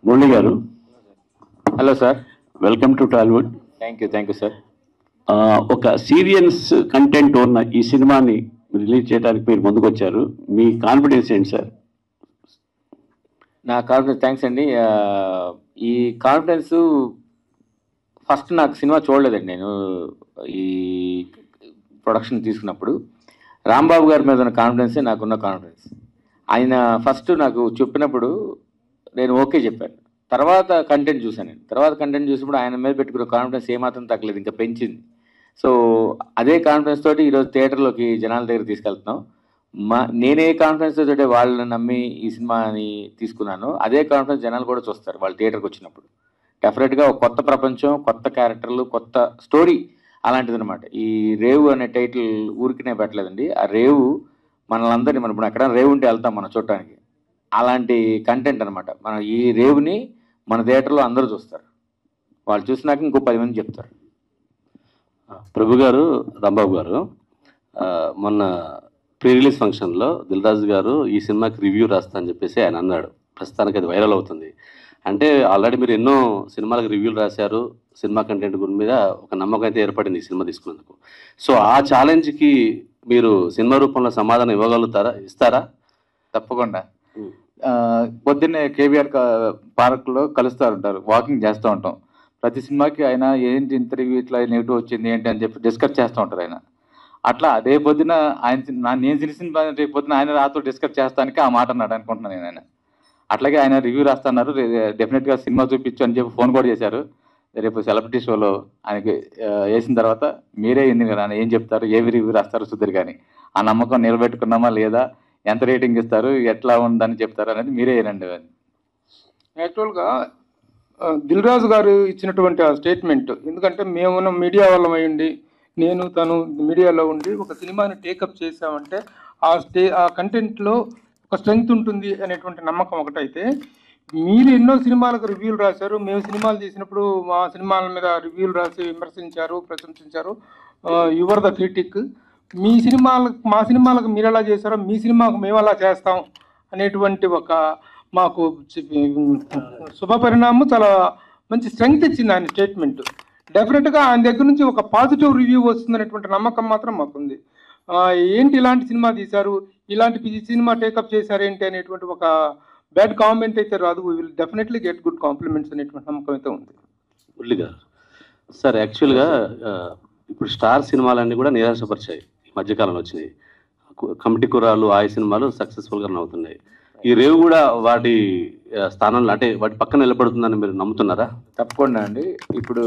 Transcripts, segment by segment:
మురళి గారు, hello sir. Welcome to Tollywood. Thank you sir. ఒక serious content ఉన్న ఈ సినిమాని రిలీజ్ చేయడానికి మీరు ముందుకు వచ్చారు. మీ కాన్ఫిడెన్స్ ఏంటి సార్? నా కాన్ఫిడెన్స్ థ్యాంక్స్ అండి. ఈ కాన్ఫిడెన్స్ ఫస్ట్ నాకు సినిమా చూడలేదండి. నేను ఈ ప్రొడక్షన్ తీసుకున్నప్పుడు రాంబాబు గారి మీద ఉన్న కాన్ఫిడెన్సే నాకున్న కాన్ఫిడెన్స్. ఆయన ఫస్ట్ నాకు చెప్పినప్పుడు నేను ఓకే చెప్పాను. తర్వాత కంటెంట్ చూశాను. నేను తర్వాత కంటెంట్ చూసినప్పుడు ఆయన మీద పెట్టుకున్న కాన్ఫిడెన్స్ ఏమాత్రం తగ్గలేదు, ఇంకా పెంచింది. సో అదే కాన్ఫిడెన్స్ తోటి ఈరోజు థియేటర్లోకి జనాల దగ్గర తీసుకెళ్తున్నాం. నేనే కాన్ఫిడెన్స్ తోటి వాళ్ళని నమ్మి ఈ సినిమాని తీసుకున్నాను, అదే కాన్ఫిడెన్స్ జనాలు కూడా చూస్తారు వాళ్ళు థియేటర్కి వచ్చినప్పుడు. డెఫినెట్గా ఒక కొత్త ప్రపంచం, కొత్త క్యారెక్టర్లు, కొత్త స్టోరీ అలాంటిది అనమాట. ఈ రేవు అనే టైటిల్ ఊరికినే పెట్టలేదండి. ఆ రేవు మనల్ని మనం ఇప్పుడు ఎక్కడ రేవు ఉంటే వెళ్తాం మనం చూడటానికి, అలాంటి కంటెంట్ అనమాట. మనం ఈ రేవుని మన థియేటర్లో అందరూ చూస్తారు. వాళ్ళు చూసినాక ఇంకో 10 మంది చెప్తారు. ప్రభు గారు, రాంబాబు గారు, మొన్న ప్రీ రిలీజ్ ఫంక్షన్లో దిల్ రాజు గారు ఈ సినిమాకి రివ్యూ రాస్తా అని చెప్పేసి ఆయన అన్నాడు. ప్రస్తుతానికి అది వైరల్ అవుతుంది. అంటే ఆల్రెడీ మీరు ఎన్నో సినిమాలకు రివ్యూలు రాశారు. సినిమా కంటెంట్ గురి మీద ఒక నమ్మకం అయితే ఏర్పడింది ఈ సినిమా తీసుకున్నందుకు. సో ఆ ఛాలెంజ్కి మీరు సినిమా రూపంలో సమాధానం ఇవ్వగలుగుతారా, ఇస్తారా? తప్పకుండా. పొద్దున్నే కేబీఆర్ పార్క్లో కలుస్తూ ఉంటారు, వాకింగ్ చేస్తూ ఉంటాం. ప్రతి సినిమాకి ఆయన ఏంటి ఇంత రివ్యూ ఇట్లా నెగిటివ్ వచ్చింది ఏంటి అని చెప్పి డిస్కస్ చేస్తూ ఉంటారు ఆయన. అట్లా అదే పొద్దున నేను సినిమా రేపు పొద్దున ఆయన రాతో డిస్కస్ చేస్తానికి ఆ మాట అన్నాడు అనుకుంటున్నాను నేను. ఆయన అట్లాగే ఆయన రివ్యూ రాస్తున్నారు. డెఫినెట్గా సినిమా చూపించు అని చెప్పి ఫోన్ కూడా చేశారు. రేపు సెలబ్రిటీ షోలో ఆయనకి వేసిన తర్వాత మీరే ఎందుకు కదా ఏం చెప్తారు, ఏవి రివ్యూ రాస్తారు సుధీర్ కానీ, ఆ నమ్మకం నిలబెట్టుకున్నామా లేదా, ఎంత రేటింగ్ ఇస్తారు, ఎట్లా ఉందని చెప్తారు అనేది మీరే వినండి. యాక్చువల్గా దిల్ రాజు గారు ఇచ్చినటువంటి ఆ స్టేట్మెంట్, ఎందుకంటే మేము మీడియా వాళ్ళం అయ్యండి, నేను తను మీడియాలో ఉండి ఒక సినిమాని టేకప్ చేసామంటే ఆ కంటెంట్లో ఒక స్ట్రెంగ్త్ ఉంటుంది అనేటువంటి నమ్మకం ఒకటైతే, మీరు ఎన్నో సినిమాలకు రివ్యూలు రాశారు, మేము సినిమాలు తీసినప్పుడు మా సినిమాల మీద రివ్యూలు రాసి విమర్శించారు, ప్రశంసించారు. Your the critic. మా సినిమాలకు మీరు ఎలా చేశారో మీ సినిమాకు మేము అలా చేస్తాం అనేటువంటి ఒక మాకు శుభ పరిణామం, చాలా మంచి స్ట్రెంగ్త్ ఇచ్చింది ఆయన స్టేట్మెంట్. డెఫినెట్గా ఆయన దగ్గర నుంచి ఒక పాజిటివ్ రివ్యూ వస్తుందనేటువంటి నమ్మకం మాత్రం మాకుంది. ఏంటి ఇలాంటి సినిమా తీశారు, ఇలాంటి సినిమా టేకప్ చేశారు ఏంటి అనేటువంటి ఒక బ్యాడ్ కామెంట్ అయితే రాదు. We will definitely get good compliments అనేటువంటి నమ్మకం అయితే ఉంది. మురళి గారు సార్, యాక్చువల్గా ఇప్పుడు స్టార్ సినిమాలన్నీ కూడా నిరాశపరిచాయి. ఈ మధ్యకాలంలో వచ్చినాయి కమిటీ కుర్రాలు, ఆ సినిమాలు సక్సెస్ఫుల్గా రన్ అవుతున్నాయి. ఈ రేవు కూడా వాటి స్థానంలో, అంటే వాటి పక్కన నిలబడుతుందని మీరు నమ్ముతున్నారా? తప్పకుండా అండి. ఇప్పుడు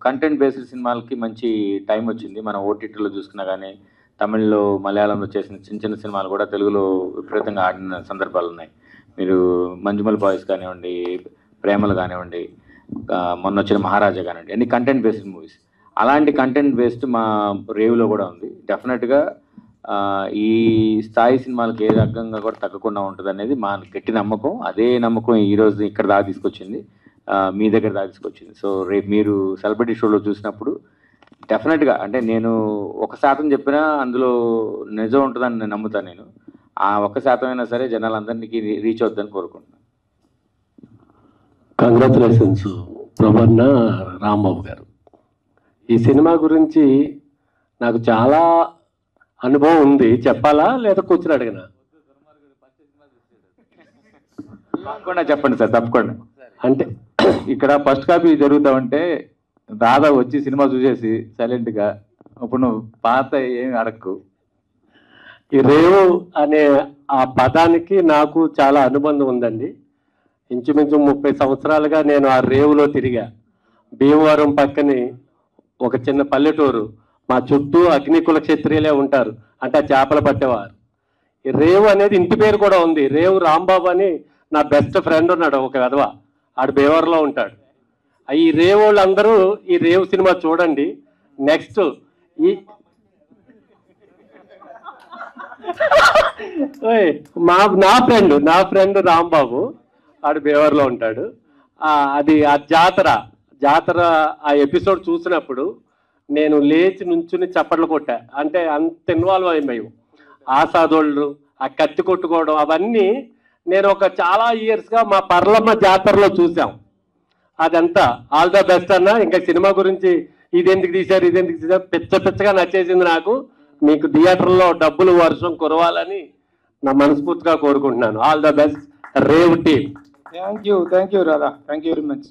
కంటెంట్ బేస్డ్ సినిమాలకి మంచి టైం వచ్చింది. మనం ఓటీటీలో చూసుకున్నా కానీ, తమిళ్లో, మలయాళంలో చేసిన చిన్న చిన్న సినిమాలు కూడా తెలుగులో విపరీతంగా ఆడిన సందర్భాలు ఉన్నాయి. మీరు మంజుమల్ బాయ్స్ కానివ్వండి, ప్రేమలు కానివ్వండి, మొన్న వచ్చిన మహారాజా కానివ్వండి, అన్ని కంటెంట్ బేస్డ్ మూవీస్. అలాంటి కంటెంట్ బేస్డ్ మా రేవులో కూడా ఉంది. డెఫినెట్గా ఈ స్థాయి సినిమాలకు ఏ రకంగా కూడా తగ్గకుండా ఉంటుంది అనేది మా గట్టి నమ్మకం. అదే నమ్మకం ఈరోజు ఇక్కడ దాకా తీసుకొచ్చింది, మీ దగ్గర దాకా తీసుకొచ్చింది. సో రేపు మీరు సెలబ్రిటీ షోలో చూసినప్పుడు డెఫినెట్గా, అంటే నేను 1% చెప్పినా అందులో నిజం ఉంటుందని నేను నమ్ముతాను. నేను ఆ 1% అయినా సరే జనాలందరికీ రీచ్ అవుతుందని కోరుకుంటున్నాను. కంగ్రాచులేషన్స్ ప్రభన్న, రాంబాబు గారు. ఈ సినిమా గురించి నాకు చాలా అనుభవం ఉంది, చెప్పాలా లేదా కూర్చుని అడిగినా? తప్పకుండా చెప్పండి సార్, తప్పకుండా. అంటే ఇక్కడ ఫస్ట్ కాపీ జరుగుతామంటే రాధా వచ్చి సినిమా చూసేసి సైలెంట్గా, ఇప్పుడు నువ్వు పాత ఏమి అడక్కు. ఈ రేవు అనే ఆ పదానికి నాకు చాలా అనుబంధం ఉందండి. ఇంచుమించు 30 సంవత్సరాలుగా నేను ఆ రేవులో తిరిగా. భీమవరం పక్కనే ఒక చిన్న పల్లెటూరు, మా చుట్టూ అగ్నికుల క్షత్రియులే ఉంటారు, అంటే చేపలు పట్టేవారు. ఈ రేవు అనేది ఇంటి పేరు కూడా ఉంది. రేవు రాంబాబు అని నా బెస్ట్ ఫ్రెండ్ ఉన్నాడు, ఒక విధవ, ఆడు భీమవరంలో ఉంటాడు. ఈ రేవు వాళ్ళందరూ ఈ రేవు సినిమా చూడండి. నెక్స్ట్ ఈ నా ఫ్రెండ్ రాంబాబు, ఆడు భీమవరంలో ఉంటాడు. అది ఆ జాతర ఆ ఎపిసోడ్ చూసినప్పుడు నేను లేచి నుంచుని చప్పట్లు కొట్టా. అంటే అంత ఇన్వాల్వ్ అయ్యాము. ఆసాదోళ్ళు, ఆ కత్తి కొట్టుకోవడం, అవన్నీ నేను ఒక చాలా ఇయర్స్గా మా పర్లమ్మ జాతరలో చూసాం. అదంతా ఆల్ ద బెస్ట్ అన్న. ఇంకా సినిమా గురించి ఇదెందుకు తీశారు పిచ్చగా నచ్చేసింది నాకు. మీకు థియేటర్లో డబ్బులు వర్షం కురవాలని నా మనస్ఫూర్తిగా కోరుకుంటున్నాను. All the best rave team. Thank you Radha, thank you very much.